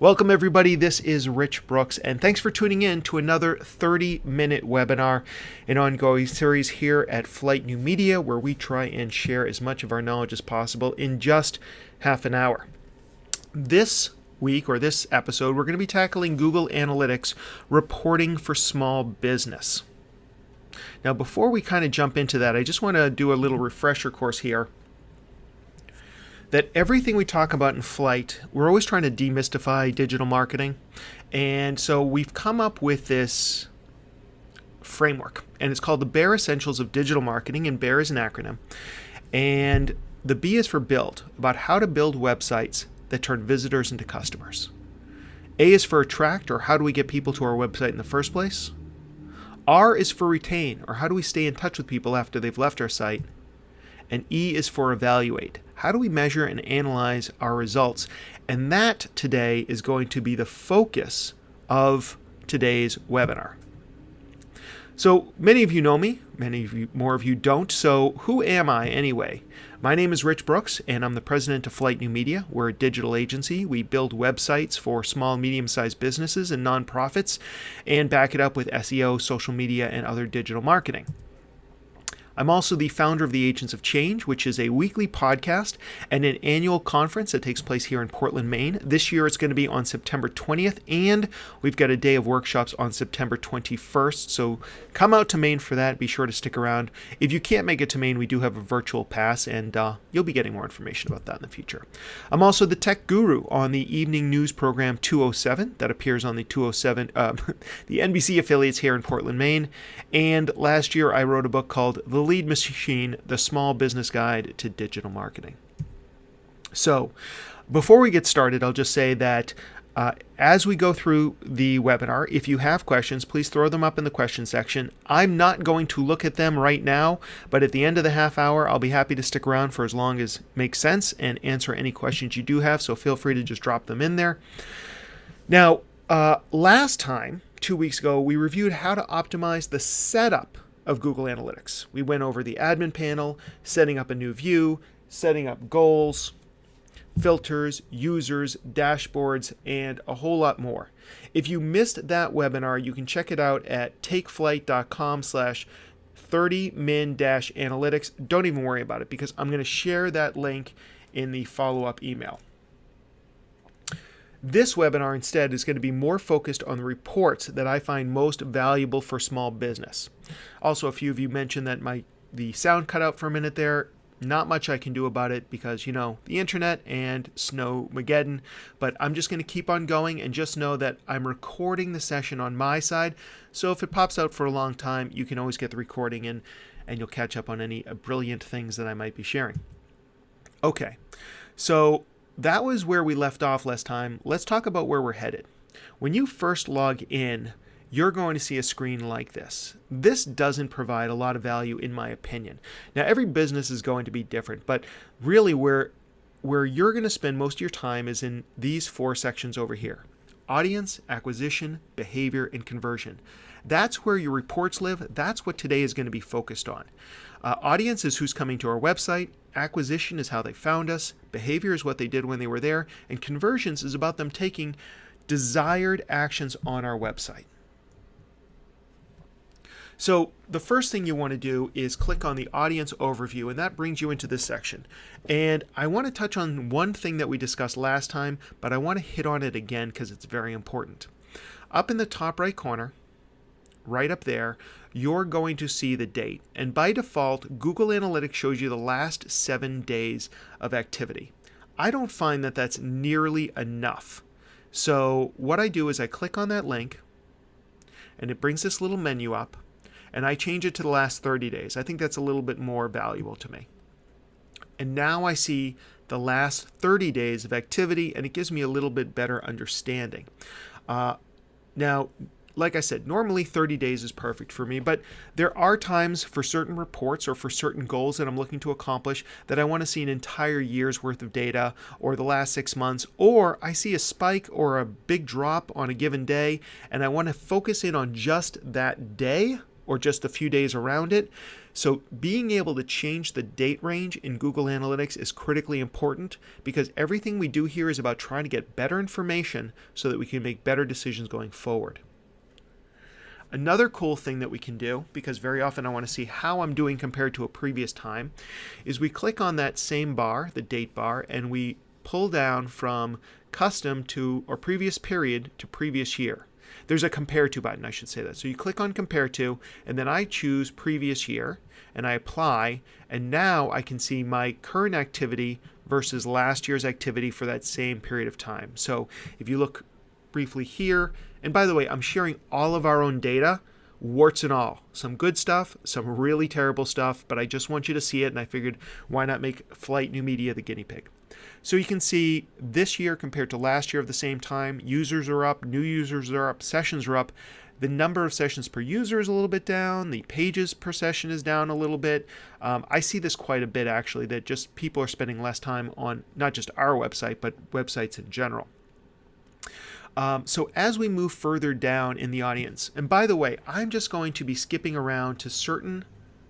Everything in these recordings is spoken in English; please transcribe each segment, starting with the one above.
Welcome everybody, this is Rich Brooks, and thanks for tuning in to another 30-minute webinar, an ongoing series here at Flyte New Media, where we try and share as much of our knowledge as possible in just half an hour. This week, or this episode, we're going to be tackling Google Analytics reporting for small business. Now, before we kind of jump into that, I just want to do a little refresher course here. That everything we talk about in Flyte, we're always trying to demystify digital marketing. And so we've come up with this framework, and it's called the Bare Essentials of Digital Marketing, and Bare is an acronym. And the B is for build, about how to build websites that turn visitors into customers. A is for attract, or how do we get people to our website in the first place? R is for retain, or how do we stay in touch with people after they've left our site? And E is for evaluate. How do we measure and analyze our results? And that today is going to be the focus of today's webinar. So many of you know me, more of you don't. So who am I anyway? My name is Rich Brooks, and I'm the president of Flyte New Media. We're a digital agency. We build websites for small, medium-sized businesses and nonprofits and back it up with SEO, social media, and other digital marketing. I'm also the founder of the Agents of Change, which is a weekly podcast and an annual conference that takes place here in Portland, Maine. This year it's going to be on September 20th, and we've got a day of workshops on September 21st. So come out to Maine for that. Be sure to stick around. If you can't make it to Maine, we do have a virtual pass, and you'll be getting more information about that in the future. I'm also the tech guru on the evening news program 207 that appears on the 207, the NBC affiliates here in Portland, Maine. And last year I wrote a book called The Lead Machine, The Small Business Guide to Digital Marketing. So before we get started, I'll just say that as we go through the webinar, if you have questions, please throw them up in the question section. I'm not going to look at them right now, but at the end of the half hour, I'll be happy to stick around for as long as makes sense and answer any questions you do have, so feel free to just drop them in there. Now, last time, 2 weeks ago, we reviewed how to optimize the setup of Google Analytics. We went over the admin panel, setting up a new view, setting up goals, filters, users, dashboards, and a whole lot more. If you missed that webinar, you can check it out at takeflyte.com/30min-analytics. Don't even worry about it, because I'm going to share that link in the follow-up email. This webinar instead is going to be more focused on the reports that I find most valuable for small business. Also, a few of you mentioned that the sound cut out for a minute there. Not much I can do about it because, you know, the internet and Snowmageddon, but I'm just going to keep on going, and just know that I'm recording the session on my side. So if it pops out for a long time, you can always get the recording in, and you'll catch up on any brilliant things that I might be sharing. Okay, so that was where we left off last time. Let's talk about where we're headed. When you first log in, you're going to see a screen like this. This doesn't provide a lot of value, in my opinion. Now, every business is going to be different, but really where you're going to spend most of your time is in these four sections over here: audience, acquisition, behavior, and conversion. That's where your reports live. That's what today is going to be focused on. Audience is who's coming to our website. Acquisition is how they found us. Behavior is what they did when they were there. And conversions is about them taking desired actions on our website. So the first thing you want to do is click on the audience overview, and that brings you into this section. And I want to touch on one thing that we discussed last time, but I want to hit on it again because it's very important. Up in the top right corner, right up there, you're going to see the date. And by default, Google Analytics shows you the last 7 days of activity. I don't find that that's nearly enough. So what I do is I click on that link, and it brings this little menu up, and I change it to the last 30 days. I think that's a little bit more valuable to me. And now I see the last 30 days of activity, and it gives me a little bit better understanding. Now, like I said, normally 30 days is perfect for me, but there are times for certain reports or for certain goals that I'm looking to accomplish that I want to see an entire year's worth of data, or the last 6 months, or I see a spike or a big drop on a given day, and I want to focus in on just that day or just a few days around it. So being able to change the date range in Google Analytics is critically important, because everything we do here is about trying to get better information so that we can make better decisions going forward. Another cool thing that we can do, because very often I want to see how I'm doing compared to a previous time, is we click on that same bar, the date bar, and we pull down from custom to, or previous period to previous year. There's a compare to button, I should say that. So you click on compare to, and then I choose previous year, and I apply, and now I can see my current activity versus last year's activity for that same period of time. So if you look briefly here, and by the way, I'm sharing all of our own data, warts and all. Some good stuff, some really terrible stuff, but I just want you to see it, and I figured why not make Flyte New Media the guinea pig. So you can see this year compared to last year of the same time, users are up, new users are up, sessions are up. The number of sessions per user is a little bit down. The pages per session is down a little bit. I see this quite a bit, actually, that just people are spending less time on not just our website, but websites in general. So as we move further down in the audience, and by the way, I'm just going to be skipping around to certain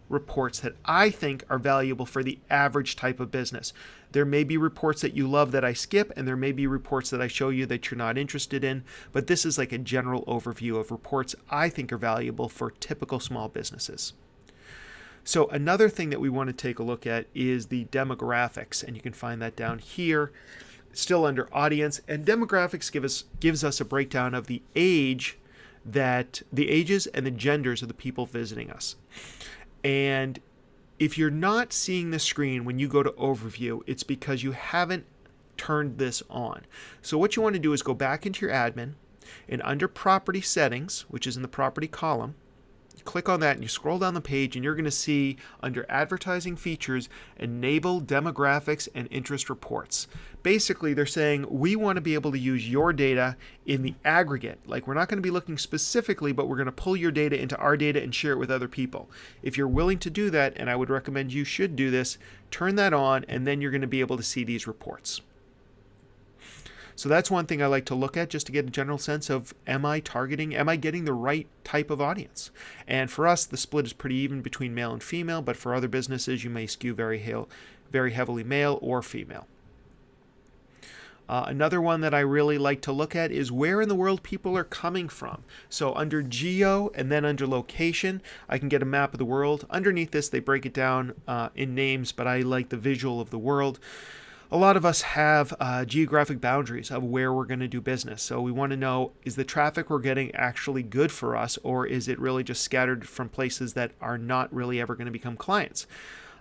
reports that I think are valuable for the average type of business. There may be reports that you love that I skip, and there may be reports that I show you that you're not interested in, but this is like a general overview of reports I think are valuable for typical small businesses. So another thing that we want to take a look at is the demographics, and you can find that down here, still under audience, and demographics gives us a breakdown of the ages and the genders of the people visiting us. And if you're not seeing the screen when you go to overview, it's because you haven't turned this on. So what you want to do is go back into your admin, and under property settings, which is in the property column, you click on that and you scroll down the page, and you're going to see under advertising features, enable demographics and interest reports. Basically, they're saying we want to be able to use your data in the aggregate. Like, we're not going to be looking specifically, but we're going to pull your data into our data and share it with other people. If you're willing to do that, and I would recommend you should do this, turn that on, and then you're going to be able to see these reports. So that's one thing I like to look at, just to get a general sense of, am I getting the right type of audience? And for us, the split is pretty even between male and female, but for other businesses, you may skew very heavily male or female. Another one that I really like to look at is where in the world people are coming from. So under geo and then under location, I can get a map of the world. Underneath this, they break it down in names, but I like the visual of the world. A lot of us have geographic boundaries of where we're going to do business. So we want to know, is the traffic we're getting actually good for us, or is it really just scattered from places that are not really ever going to become clients?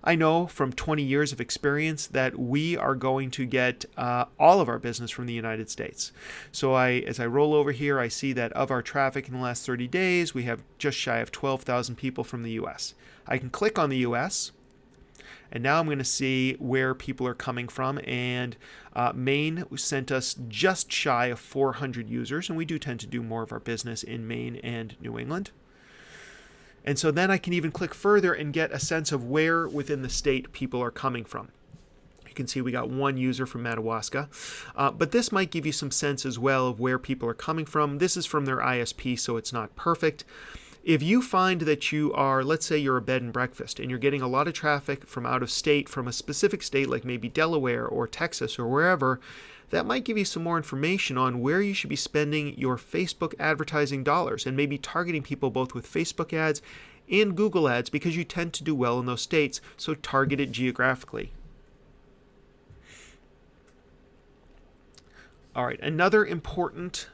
I know from 20 years of experience that we are going to get all of our business from the United States. So as I roll over here, I see that of our traffic in the last 30 days, we have just shy of 12,000 people from the US. I can click on the US, and now I'm going to see where people are coming from. And Maine sent us just shy of 400 users, and we do tend to do more of our business in Maine and New England. And so then I can even click further and get a sense of where within the state people are coming from. You can see we got one user from Madawaska, but this might give you some sense as well of where people are coming from. This is from their ISP, so it's not perfect. If you find that you are, let's say you're a bed and breakfast, and you're getting a lot of traffic from out of state, from a specific state like maybe Delaware or Texas or wherever, that might give you some more information on where you should be spending your Facebook advertising dollars, and maybe targeting people both with Facebook ads and Google ads, because you tend to do well in those states, so target it geographically. All right, another important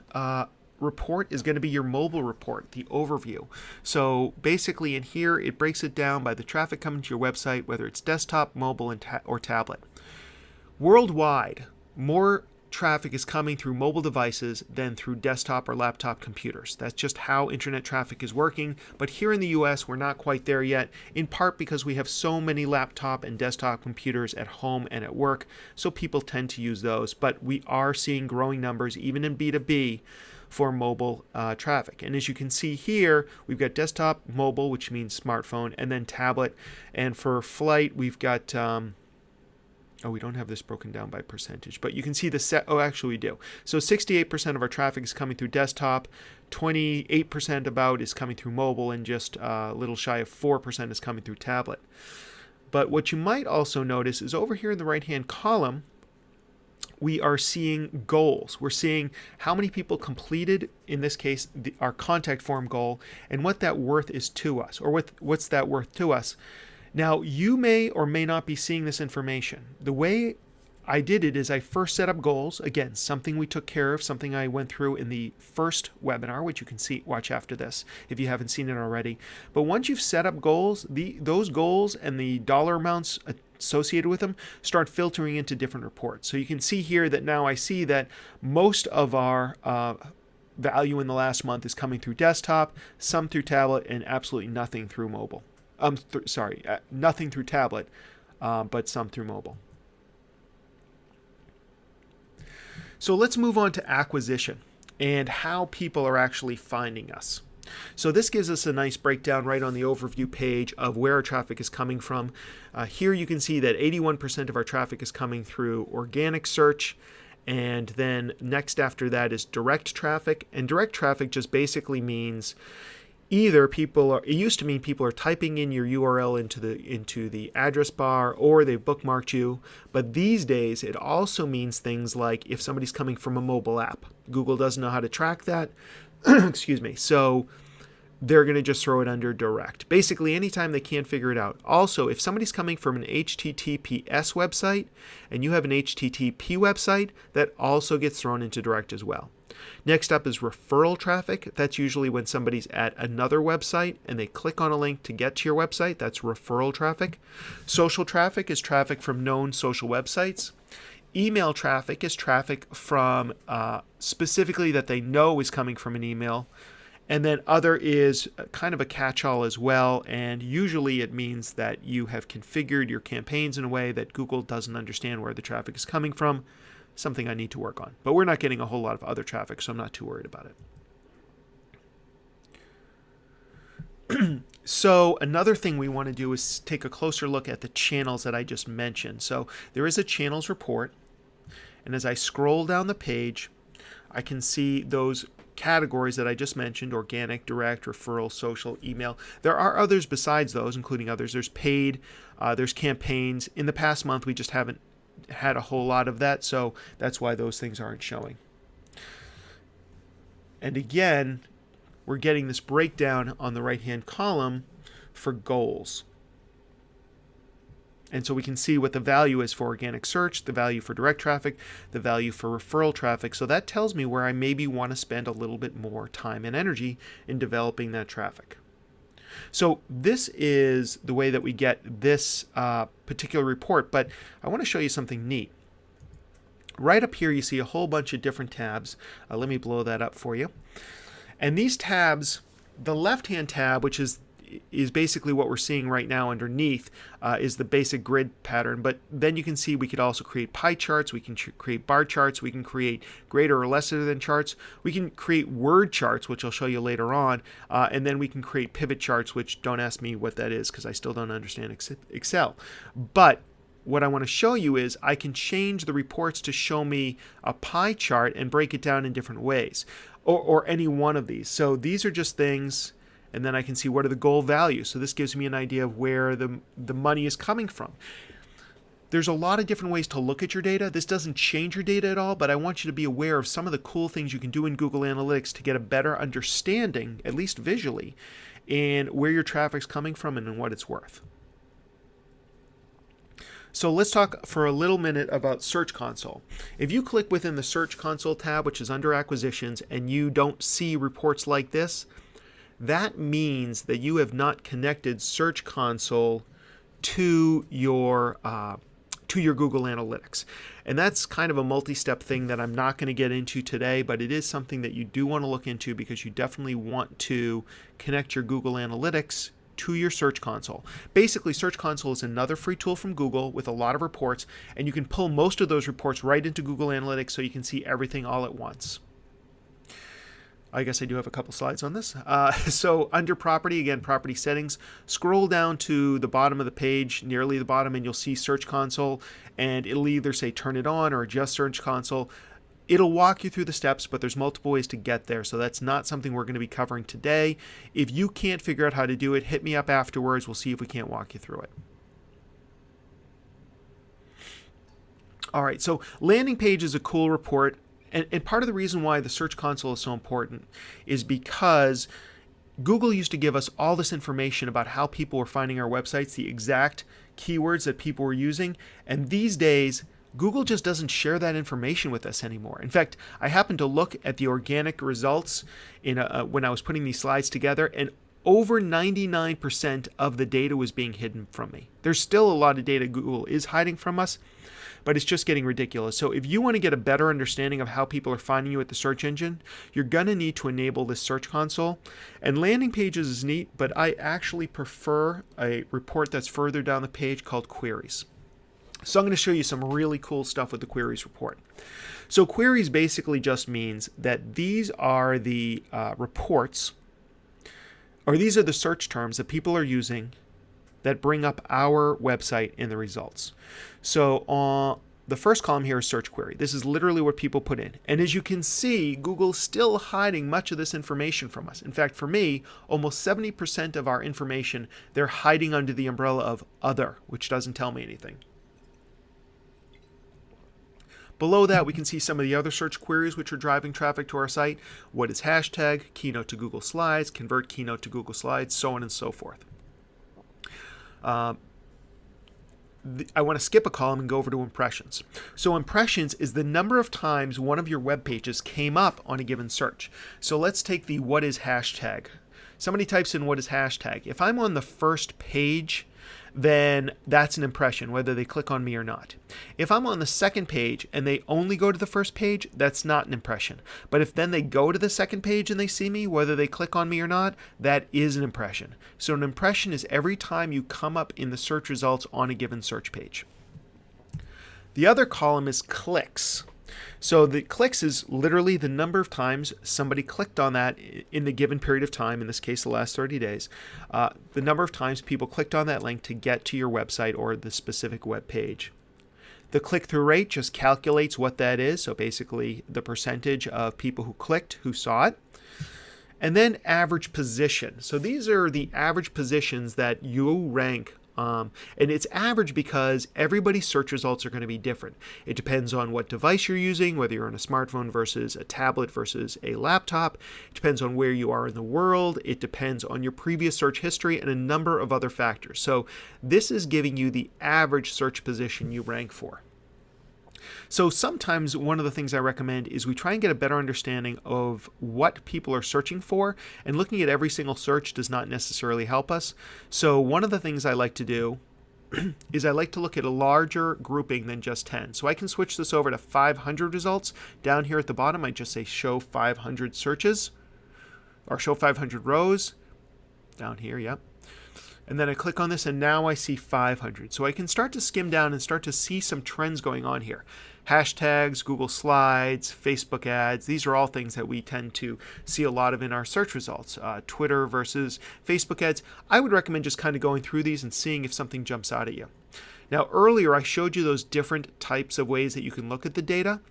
report is going to be your mobile report, the overview. So basically in here, it breaks it down by the traffic coming to your website, whether it's desktop, mobile, or tablet. Worldwide, more traffic is coming through mobile devices than through desktop or laptop computers. That's just how internet traffic is working. But here in the US, we're not quite there yet, in part because we have so many laptop and desktop computers at home and at work, so people tend to use those. But we are seeing growing numbers, even in B2B, for mobile traffic. And as you can see here, we've got desktop, mobile, which means smartphone, and then tablet. And for Flyte, we've got Oh, we don't have this broken down by percentage, but you can see the set. Oh, actually we do. So 68% of our traffic is coming through desktop, 28% about is coming through mobile, and just a little shy of 4% is coming through tablet. But what you might also notice is over here in the right-hand column, we are seeing goals. We're seeing how many people completed, in this case, our contact form goal, and what that worth is to us, or what's that worth to us. Now, you may or may not be seeing this information. The way I did it is I first set up goals. Again, something we took care of, something I went through in the first webinar, which you can watch after this if you haven't seen it already. But once you've set up goals, those goals and the dollar amounts associated with them start filtering into different reports. So you can see here that now I see that most of our value in the last month is coming through desktop, some through tablet, and absolutely nothing through mobile. Nothing through tablet, but some through mobile. So let's move on to acquisition and how people are actually finding us. So this gives us a nice breakdown right on the overview page of where our traffic is coming from. Here you can see that 81% of our traffic is coming through organic search, and then next after that is direct traffic. And direct traffic just basically means either it used to mean people are typing in your URL into the address bar, or they've bookmarked you. But these days it also means things like if somebody's coming from a mobile app. Google doesn't know how to track that. Excuse me. So they're going to just throw it under direct. Basically, anytime they can't figure it out. Also, if somebody's coming from an HTTPS website and you have an HTTP website, that also gets thrown into direct as well. Next up is referral traffic. That's usually when somebody's at another website and they click on a link to get to your website. That's referral traffic. Social traffic is traffic from known social websites. Email traffic is traffic from specifically that they know is coming from an email. And then other is kind of a catch-all as well, and usually it means that you have configured your campaigns in a way that Google doesn't understand where the traffic is coming from, something I need to work on. But we're not getting a whole lot of other traffic, so I'm not too worried about it. So another thing we want to do is take a closer look at the channels that I just mentioned. So there is a channels report, and as I scroll down the page, I can see those categories that I just mentioned: organic, direct, referral, social, email. There are others besides those, including others. There's paid, there's campaigns. In the past month, we just haven't had a whole lot of that, so that's why those things aren't showing. And again, we're getting this breakdown on the right-hand column for goals. And so we can see what the value is for organic search, the value for direct traffic, the value for referral traffic. So that tells me where I maybe want to spend a little bit more time and energy in developing that traffic. So this is the way that we get this particular report, but I want to show you something neat. Right up here you see a whole bunch of different tabs. Let me blow that up for you. And these tabs, the left-hand tab, which is basically what we're seeing right now underneath, is the basic grid pattern. But then you can see we could also create pie charts, we can create bar charts, we can create greater or lesser than charts, we can create word charts, which I'll show you later on, and then we can create pivot charts, which don't ask me what that is because I still don't understand Excel. But what I want to show you is I can change the reports to show me a pie chart and break it down in different ways, or any one of these. So these are just things, and then I can see what are the goal values. So this gives me an idea of where the money is coming from. There's a lot of different ways to look at your data. This doesn't change your data at all, but I want you to be aware of some of the cool things you can do in Google Analytics to get a better understanding, at least visually, in where your traffic's coming from and what it's worth. So let's talk for a little minute about Search Console. If you click within the Search Console tab, which is under Acquisitions, and you don't see reports like this, that means that you have not connected Search Console to your Google Analytics. And that's kind of a multi-step thing that I'm not going to get into today, but it is something that you do want to look into because you definitely want to connect your Google Analytics to your Search Console. Basically, Search Console is another free tool from Google with a lot of reports, and you can pull most of those reports right into Google Analytics so you can see everything all at once. I guess I do have a couple slides on this. So under property, again, property settings, scroll down to the bottom of the page, nearly the bottom, and you'll see Search Console, and it'll either say turn it on or adjust Search Console. It'll walk you through the steps, but there's multiple ways to get there, so that's not something we're going to be covering today. If you can't figure out how to do it, hit me up afterwards. We'll see if we can't walk you through it. All right, so landing page is a cool report. And part of the reason why the Search Console is so important is because Google used to give us all this information about how people were finding our websites, the exact keywords that people were using. And these days, Google just doesn't share that information with us anymore. In fact, I happened to look at the organic results when I was putting these slides together, and over 99% of the data was being hidden from me. There's still a lot of data Google is hiding from us, but it's just getting ridiculous. So if you want to get a better understanding of how people are finding you at the search engine, you're going to need to enable this Search Console. And landing pages is neat, but I actually prefer a report that's further down the page called Queries. So I'm going to show you some really cool stuff with the Queries report. So Queries basically just means that these are the reports, or these are the search terms that people are using that bring up our website in the results. So the first column here is search query. This is literally what people put in. And as you can see, Google's still hiding much of this information from us. In fact, for me, almost 70% of our information, they're hiding under the umbrella of other, which doesn't tell me anything. Below that, we can see some of the other search queries which are driving traffic to our site. What is hashtag, keynote to Google Slides, convert keynote to Google Slides, so on and so forth. I want to skip a column and go over to impressions. So impressions is the number of times one of your web pages came up on a given search. So let's take the what is hashtag. Somebody types in what is hashtag. If I'm on the first page, then that's an impression, whether they click on me or not. If I'm on the second page and they only go to the first page, that's not an impression. But if then they go to the second page and they see me, whether they click on me or not, that is an impression. So an impression is every time you come up in the search results on a given search page. The other column is clicks. So the clicks is literally the number of times somebody clicked on that in the given period of time, in this case the last 30 days, the number of times people clicked on that link to get to your website or the specific web page. The click-through rate just calculates what that is, so basically the percentage of people who clicked, who saw it. And then average position. So these are the average positions that you rank. And it's average because everybody's search results are going to be different. It depends on what device you're using, whether you're on a smartphone versus a tablet versus a laptop. It depends on where you are in the world. It depends on your previous search history and a number of other factors. So this is giving you the average search position you rank for. So sometimes one of the things I recommend is we try and get a better understanding of what people are searching for, and looking at every single search does not necessarily help us. So one of the things I like to do is I like to look at a larger grouping than just 10. So I can switch this over to 500 results. Down here at the bottom, I just say show 500 searches, or show 500 rows. Down here, yep. And then I click on this and now I see 500. So I can start to skim down and start to see some trends going on here. Hashtags, Google Slides, Facebook ads, these are all things that we tend to see a lot of in our search results. Twitter versus Facebook ads. I would recommend just kind of going through these and seeing if something jumps out at you. Now earlier I showed you those different types of ways that you can look at the data.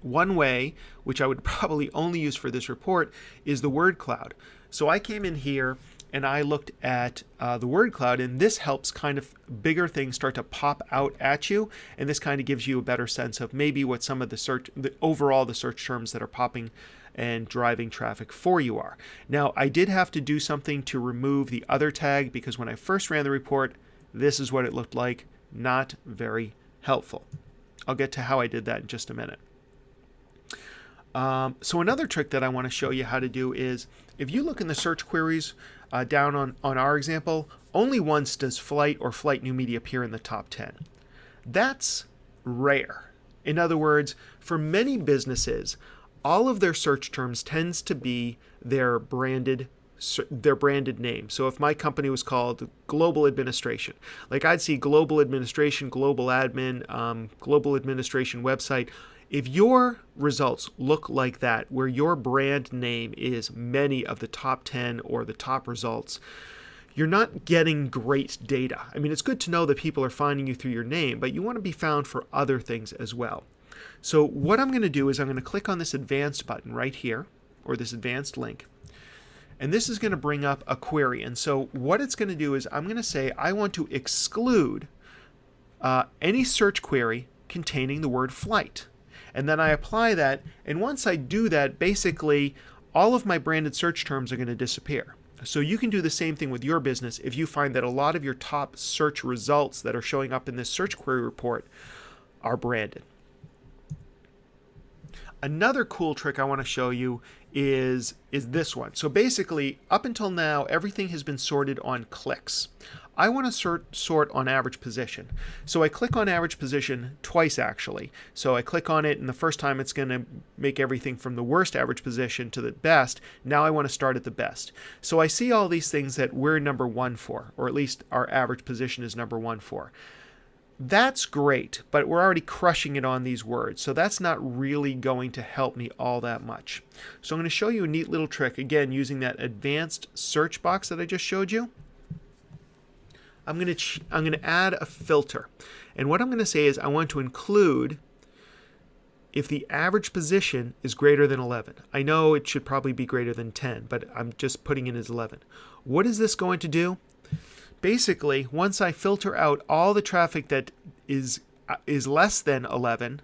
One way, which I would probably only use for this report, is the word cloud. So I came in here and I looked at the word cloud, and this helps kind of bigger things start to pop out at you, and this kind of gives you a better sense of maybe what some of the search terms that are popping and driving traffic for you are. Now, I did have to do something to remove the other tag because when I first ran the report, this is what it looked like. Not very helpful. I'll get to how I did that in just a minute. So another trick that I want to show you how to do is, if you look in the search queries down on our example, only once does Flyte or Flyte New Media appear in the top 10. That's rare. In other words, for many businesses, all of their search terms tends to be their branded name. So if my company was called Global Administration, like I'd see Global Administration, Global Admin, Global Administration website. If your results look like that, where your brand name is many of the top 10 or the top results, you're not getting great data. I mean, it's good to know that people are finding you through your name, but you want to be found for other things as well. So what I'm going to do is I'm going to click on this advanced button right here, or this advanced link. And this is going to bring up a query. And so what it's going to do is I'm going to say I want to exclude any search query containing the word flight. And then I apply that. And once I do that, basically all of my branded search terms are going to disappear. So you can do the same thing with your business if you find that a lot of your top search results that are showing up in this search query report are branded. Another cool trick I want to show you is this one. So basically, up until now, everything has been sorted on clicks. I want to sort on average position. So I click on average position twice, actually. So I click on it, and the first time it's going to make everything from the worst average position to the best. Now I want to start at the best. So I see all these things that we're number 1 for, or at least our average position is number 1 for. That's great, but we're already crushing it on these words, so that's not really going to help me all that much. So I'm going to show you a neat little trick, again, using that advanced search box that I just showed you. I'm going to add a filter, and what I'm going to say is I want to include if the average position is greater than 11. I know it should probably be greater than 10, but I'm just putting it as 11. What is this going to do? Basically, once I filter out all the traffic that is less than 11,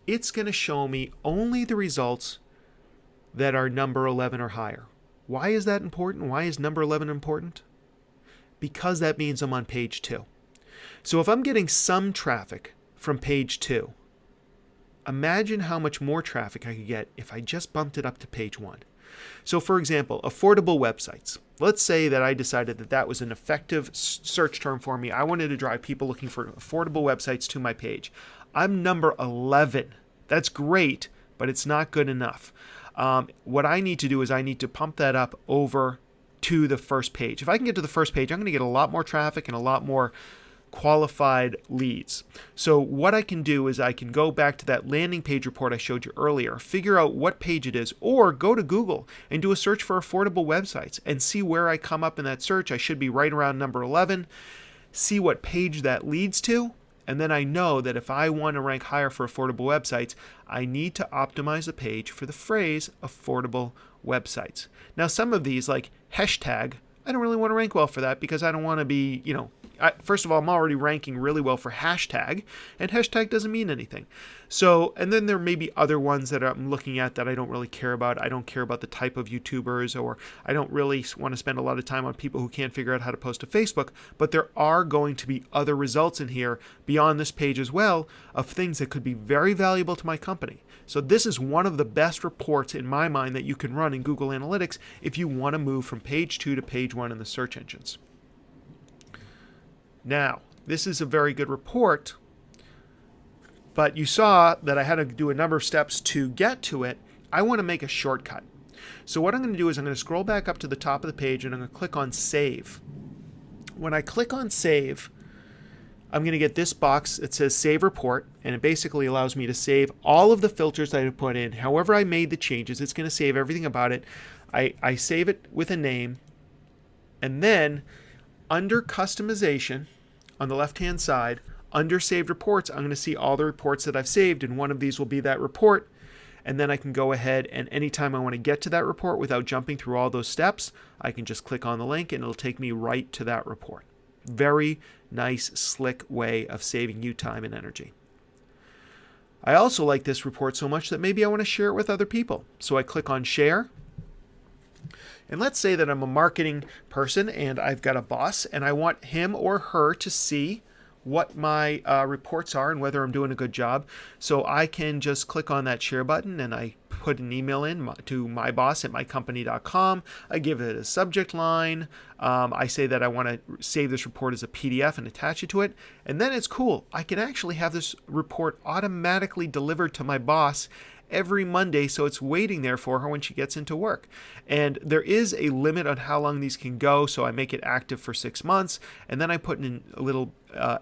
it's going to show me only the results that are number 11 or higher. Why is that important? Why is number 11 important? Because that means I'm on page 2. So if I'm getting some traffic from page 2, imagine how much more traffic I could get if I just bumped it up to page 1. So for example, affordable websites. Let's say that I decided that that was an effective search term for me. I wanted to drive people looking for affordable websites to my page. I'm number 11. That's great, but it's not good enough. What I need to do is I need to pump that up over to the first page. If I can get to the first page, I'm going to get a lot more traffic and a lot more qualified leads. So what I can do is I can go back to that landing page report I showed you earlier, figure out what page it is, or go to Google and do a search for affordable websites and see where I come up in that search. I should be right around number 11, see what page that leads to, and then I know that if I want to rank higher for affordable websites, I need to optimize the page for the phrase affordable websites. Now some of these, like hashtag, I don't really want to rank well for that because I don't want to be, first of all, I'm already ranking really well for hashtag, and hashtag doesn't mean anything. So, and then there may be other ones that I'm looking at that I don't really care about. I don't care about the type of YouTubers, or I don't really want to spend a lot of time on people who can't figure out how to post to Facebook, but there are going to be other results in here beyond this page as well of things that could be very valuable to my company. So this is one of the best reports in my mind that you can run in Google Analytics if you want to move from page 2 to page 1 in the search engines. Now, this is a very good report, but you saw that I had to do a number of steps to get to it. I want to make a shortcut. So what I'm going to do is I'm going to scroll back up to the top of the page and I'm going to click on Save. When I click on Save, I'm going to get this box that says Save Report, and it basically allows me to save all of the filters that I put in. However I made the changes, it's going to save everything about it. I save it with a name, and then under Customization, on the left-hand side, under Saved Reports, I'm going to see all the reports that I've saved, and one of these will be that report. And then I can go ahead, and anytime I want to get to that report without jumping through all those steps, I can just click on the link, and it'll take me right to that report. Very nice, slick way of saving you time and energy. I also like this report so much that maybe I want to share it with other people. So I click on Share. And let's say that I'm a marketing person and I've got a boss and I want him or her to see what my reports are and whether I'm doing a good job. So I can just click on that share button and I put an email in to my boss at mycompany.com. I give it a subject line. I say that I want to save this report as a PDF and attach it to it. And then it's cool. I can actually have this report automatically delivered to my boss every Monday, so it's waiting there for her when she gets into work. And there is a limit on how long these can go, so I make it active for 6 months, and then I put in a little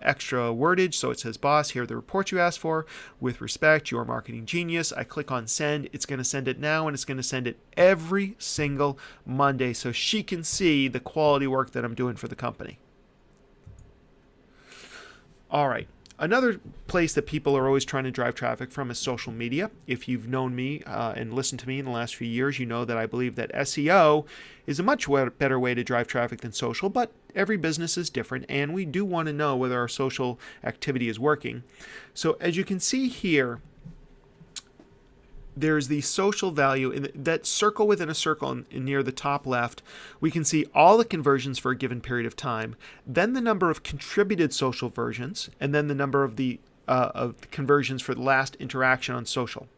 extra wordage, so it says, boss, here are the reports you asked for. With respect, your marketing genius. I click on send. It's going to send it now, and it's going to send it every single Monday so she can see the quality work that I'm doing for the company. All right. Another place that people are always trying to drive traffic from is social media. If you've known me and listened to me in the last few years, you know that I believe that SEO is a much better way to drive traffic than social, but every business is different, and we do want to know whether our social activity is working. So as you can see here, there's the social value in that circle within a circle near the top left. We can see all the conversions for a given period of time, then the number of contributed social versions, and then the number of the conversions for the last interaction on social.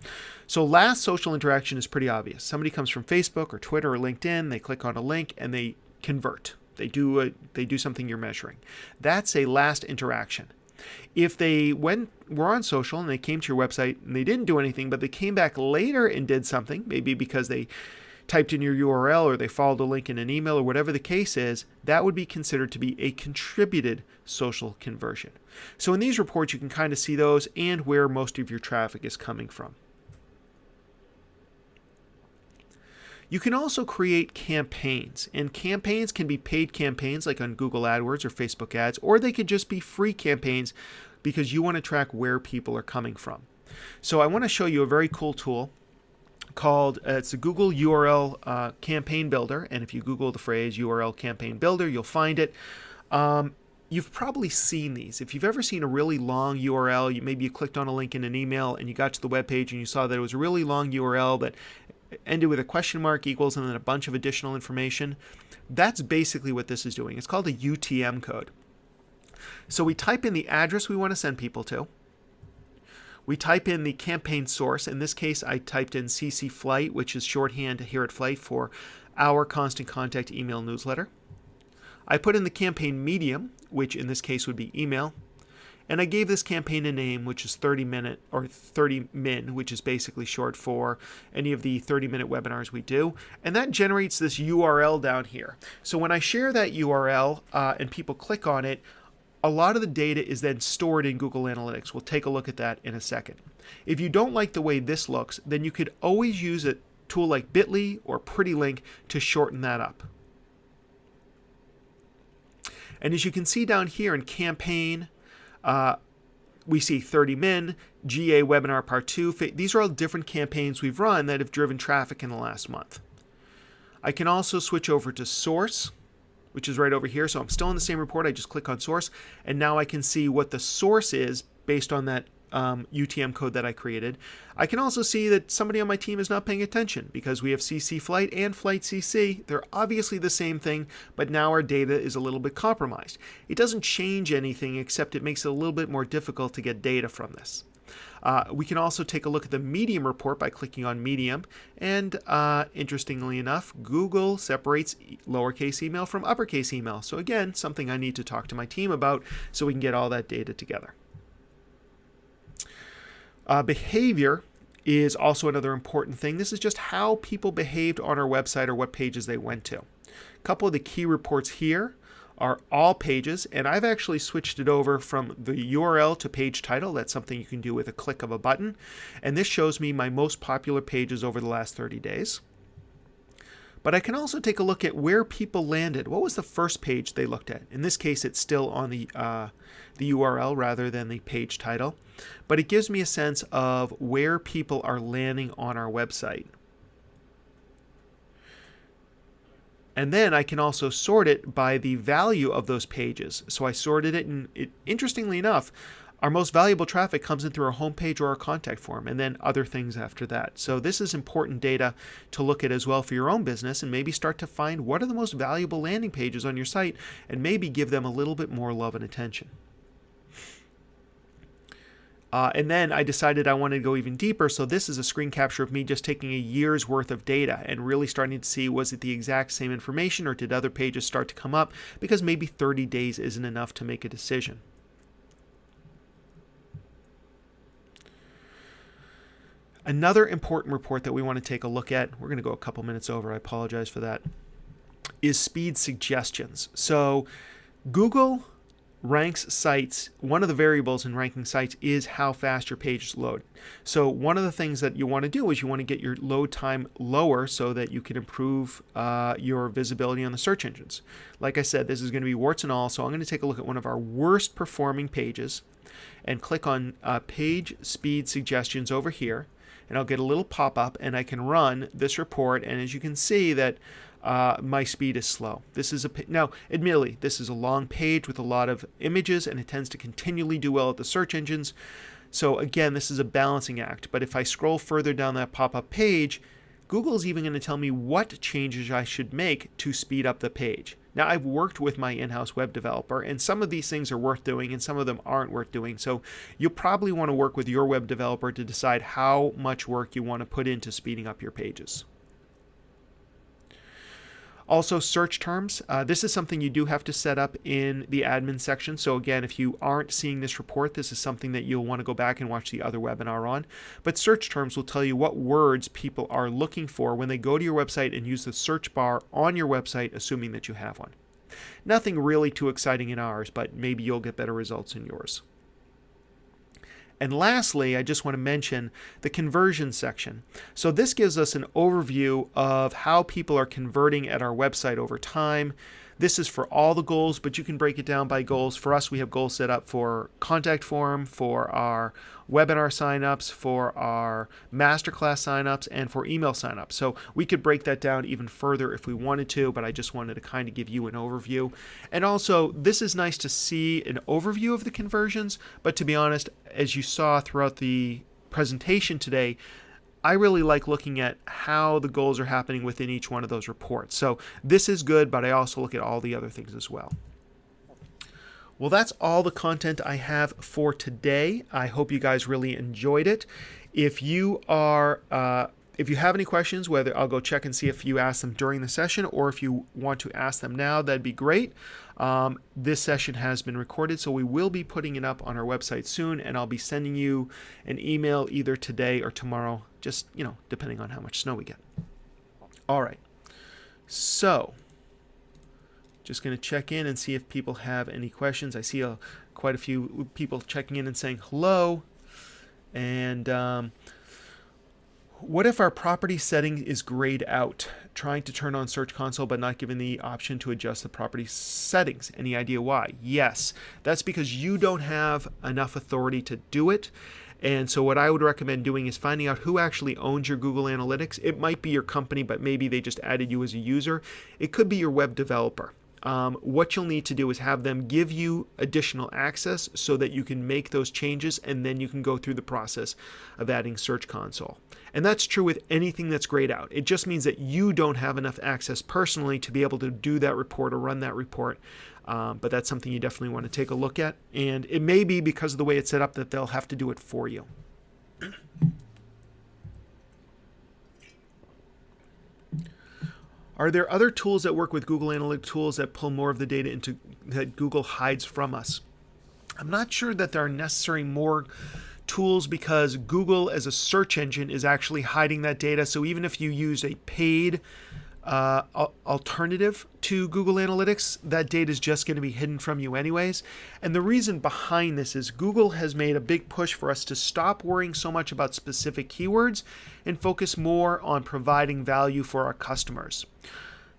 So last social interaction is pretty obvious. Somebody comes from Facebook or Twitter or LinkedIn, they click on a link and they convert. They do something you're measuring. That's a last interaction. If they were on social and they came to your website and they didn't do anything, but they came back later and did something, maybe because they typed in your URL or they followed a link in an email or whatever the case is, that would be considered to be a contributed social conversion. So in these reports, you can kind of see those and where most of your traffic is coming from. You can also create campaigns, and campaigns can be paid campaigns like on Google AdWords or Facebook ads, or they could just be free campaigns because you want to track where people are coming from. So I want to show you a very cool tool called, it's a Google URL campaign builder, and if you Google the phrase URL campaign builder, you'll find it. You've probably seen these. If you've ever seen a really long URL, maybe you clicked on a link in an email and you got to the web page and you saw that it was a really long URL that ended with a question mark equals and then a bunch of additional information. That's basically what this is doing. It's called a UTM code. So we type in the address we want to send people to. We type in the campaign source. In this case, I typed in CC Flyte, which is shorthand here at Flyte for our constant contact email newsletter. I put in the campaign medium, which in this case would be email. And I gave this campaign a name, which is 30-minute or 30min, which is basically short for any of the 30-minute webinars we do. And that generates this URL down here. So when I share that URL and people click on it, a lot of the data is then stored in Google Analytics. We'll take a look at that in a second. If you don't like the way this looks, then you could always use a tool like Bitly or PrettyLink to shorten that up. And as you can see down here in campaign, we see 30min, GA webinar part 2. These are all different campaigns we've run that have driven traffic in the last month. I can also switch over to source, which is right over here. So I'm still in the same report. I just click on source, and now I can see what the source is based on that UTM code that I created. I can also see that somebody on my team is not paying attention because we have CC Flyte and Flyte CC. They're obviously the same thing, but now our data is a little bit compromised. It doesn't change anything except it makes it a little bit more difficult to get data from this. We can also take a look at the medium report by clicking on medium, and interestingly enough, Google separates lowercase email from uppercase email. So again, something I need to talk to my team about so we can get all that data together. Behavior is also another important thing. This is just how people behaved on our website or what pages they went to. A couple of the key reports here are all pages, and I've actually switched it over from the URL to page title. That's something you can do with a click of a button. And this shows me my most popular pages over the last 30 days. But I can also take a look at where people landed. What was the first page they looked at? In this case, it's still on the URL rather than the page title. But it gives me a sense of where people are landing on our website. And then I can also sort it by the value of those pages. So I sorted it, and interestingly enough, our most valuable traffic comes in through our homepage or our contact form, and then other things after that. So this is important data to look at as well for your own business, and maybe start to find what are the most valuable landing pages on your site and maybe give them a little bit more love and attention. And then I decided I wanted to go even deeper. So this is a screen capture of me just taking a year's worth of data and really starting to see, was it the exact same information or did other pages start to come up? Because maybe 30 days isn't enough to make a decision. Another important report that we want to take a look at, we're going to go a couple minutes over, I apologize for that, is speed suggestions. So Google ranks sites. One of the variables in ranking sites is how fast your pages load. So one of the things that you want to do is you want to get your load time lower so that you can improve your visibility on the search engines. Like I said, this is going to be warts and all, so I'm going to take a look at one of our worst performing pages and click on page speed suggestions over here, and I'll get a little pop-up and I can run this report, and as you can see that my speed is slow. This is now, admittedly, this is a long page with a lot of images, and it tends to continually do well at the search engines. So again, this is a balancing act. But if I scroll further down that pop-up page, Google is even going to tell me what changes I should make to speed up the page. Now, I've worked with my in-house web developer, and some of these things are worth doing and some of them aren't worth doing. So you'll probably want to work with your web developer to decide how much work you want to put into speeding up your pages. Also, search terms. This is something you do have to set up in the admin section. So again, if you aren't seeing this report, this is something that you'll want to go back and watch the other webinar on. But search terms will tell you what words people are looking for when they go to your website and use the search bar on your website, assuming that you have one. Nothing really too exciting in ours, but maybe you'll get better results in yours. And lastly, I just want to mention the conversion section. So this gives us an overview of how people are converting at our website over time. This is for all the goals, but you can break it down by goals. For us, we have goals set up for contact form, for our webinar signups, for our masterclass signups, and for email signups. So we could break that down even further if we wanted to, but I just wanted to kind of give you an overview. And also, this is nice to see an overview of the conversions, but to be honest, as you saw throughout the presentation today, I really like looking at how the goals are happening within each one of those reports. So this is good, but I also look at all the other things as well. Well, that's all the content I have for today. I hope you guys really enjoyed it. If you have any questions, whether I'll go check and see if you asked them during the session or if you want to ask them now, that'd be great. This session has been recorded, so we will be putting it up on our website soon, and I'll be sending you an email either today or tomorrow, just, depending on how much snow we get. All right. So, just going to check in and see if people have any questions. I see quite a few people checking in and saying hello. And what if our property setting is grayed out? Trying to turn on Search Console but not given the option to adjust the property settings. Any idea why? Yes, that's because you don't have enough authority to do it. And so what I would recommend doing is finding out who actually owns your Google Analytics. It might be your company, but maybe they just added you as a user. It could be your web developer. What you'll need to do is have them give you additional access so that you can make those changes, and then you can go through the process of adding Search Console. And that's true with anything that's grayed out. It just means that you don't have enough access personally to be able to do that report or run that report. But that's something you definitely want to take a look at. And it may be because of the way it's set up that they'll have to do it for you. Are there other tools that work with Google Analytic tools that pull more of the data that Google hides from us? I'm not sure that there are necessarily more tools because Google as a search engine is actually hiding that data. So even if you use a paid alternative to Google Analytics, that data is just going to be hidden from you anyways. And the reason behind this is Google has made a big push for us to stop worrying so much about specific keywords and focus more on providing value for our customers.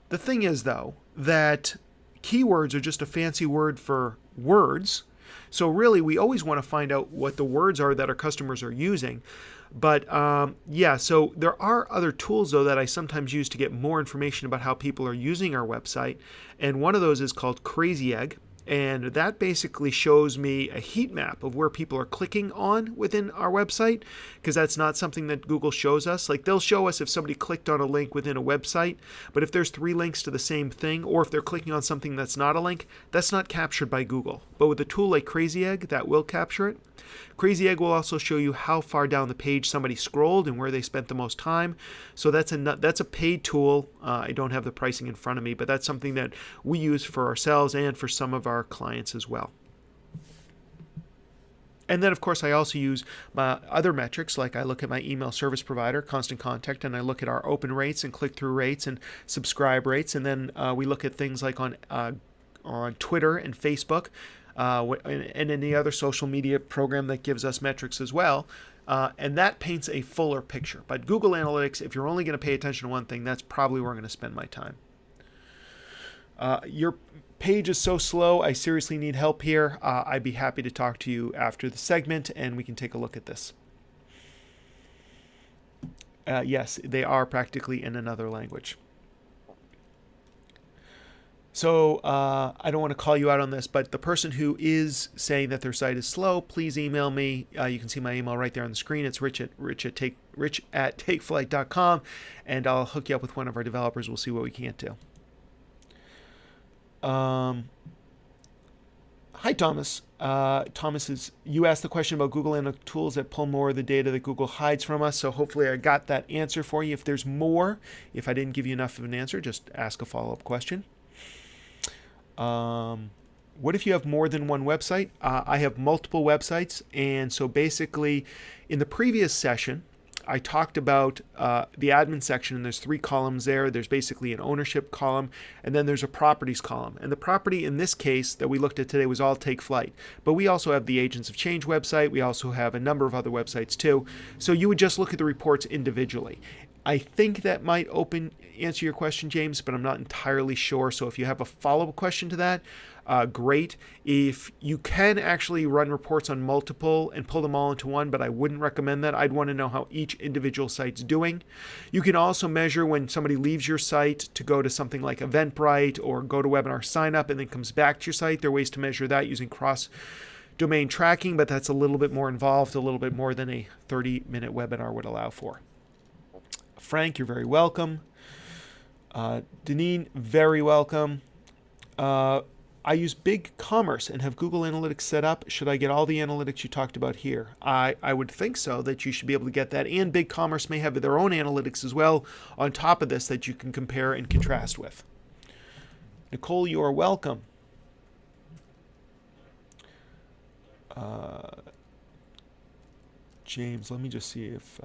The thing is, though, that keywords are just a fancy word for words. So really, we always want to find out what the words are that our customers are using. But so there are other tools, though, that I sometimes use to get more information about how people are using our website. And one of those is called Crazy Egg. And that basically shows me a heat map of where people are clicking on within our website, because that's not something that Google shows us. Like, they'll show us if somebody clicked on a link within a website, but if there's 3 links to the same thing, or if they're clicking on something that's not a link, that's not captured by Google. But with a tool like Crazy Egg, that will capture it. Crazy Egg will also show you how far down the page somebody scrolled and where they spent the most time. So that's a paid tool. I don't have the pricing in front of me, but that's something that we use for ourselves and for some of our clients as well. And then, of course, I also use my other metrics, like I look at my email service provider, Constant Contact, and I look at our open rates and click-through rates and subscribe rates. And then we look at things like on Twitter and Facebook and any other social media program that gives us metrics as well. And that paints a fuller picture. But Google Analytics, if you're only going to pay attention to one thing, that's probably where I'm going to spend my time. Your page is so slow, I seriously need help here. I'd be happy to talk to you after the segment and we can take a look at this. Yes, they are practically in another language. So I don't want to call you out on this, but the person who is saying that their site is slow, please email me. You can see my email right there on the screen. It's rich at takeflyte.com, and I'll hook you up with one of our developers. We'll see what we can't do. Hi, Thomas. You asked the question about Google Analytic tools that pull more of the data that Google hides from us. So hopefully I got that answer for you. If there's more, if I didn't give you enough of an answer, just ask a follow-up question. What if you have more than one website? I have multiple websites. And so basically in the previous session, I talked about the admin section, and there's 3 columns there. There's basically an ownership column, and then there's a properties column. And the property in this case that we looked at today was all Take Flight. But we also have the Agents of Change website. We also have a number of other websites too. So you would just look at the reports individually. I think that might answer your question, James, but I'm not entirely sure. So if you have a follow-up question to that, great. If you can actually run reports on multiple and pull them all into one, but I wouldn't recommend that. I'd want to know how each individual site's doing. You can also measure when somebody leaves your site to go to something like Eventbrite or go to webinar sign up and then comes back to your site. There are ways to measure that using cross-domain tracking, but that's a little bit more involved, a little bit more than a 30-minute webinar would allow for. Frank, you're very welcome. Deneen, very welcome. I use BigCommerce and have Google Analytics set up. Should I get all the analytics you talked about here? I would think so, that you should be able to get that. And BigCommerce may have their own analytics as well on top of this that you can compare and contrast with. Nicole, you are welcome. James, let me just see if...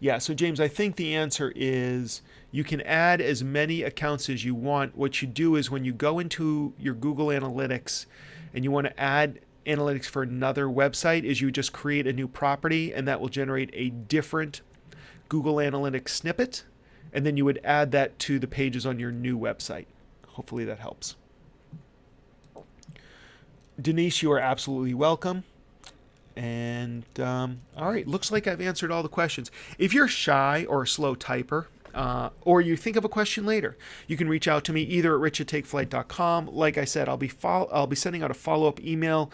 Yeah, so James, I think the answer is you can add as many accounts as you want. What you do is when you go into your Google Analytics and you want to add analytics for another website, is you just create a new property and that will generate a different Google Analytics snippet. And then you would add that to the pages on your new website. Hopefully that helps. Denise, you are absolutely welcome. And all right, looks like I've answered all the questions. If you're shy or a slow typer, or you think of a question later, you can reach out to me either at rich@takeflyte.com. Like I said, I'll be sending out a follow-up email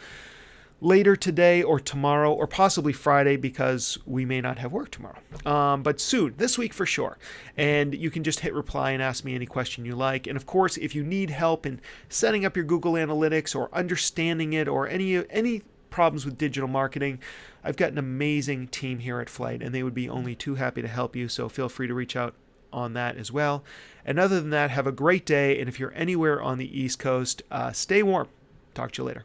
later today or tomorrow or possibly Friday because we may not have work tomorrow. But soon, this week for sure. And you can just hit reply and ask me any question you like. And of course, if you need help in setting up your Google Analytics or understanding it or any problems with digital marketing, I've got an amazing team here at Flyte and they would be only too happy to help you. So feel free to reach out on that as well. And other than that, have a great day. And if you're anywhere on the East Coast, stay warm. Talk to you later.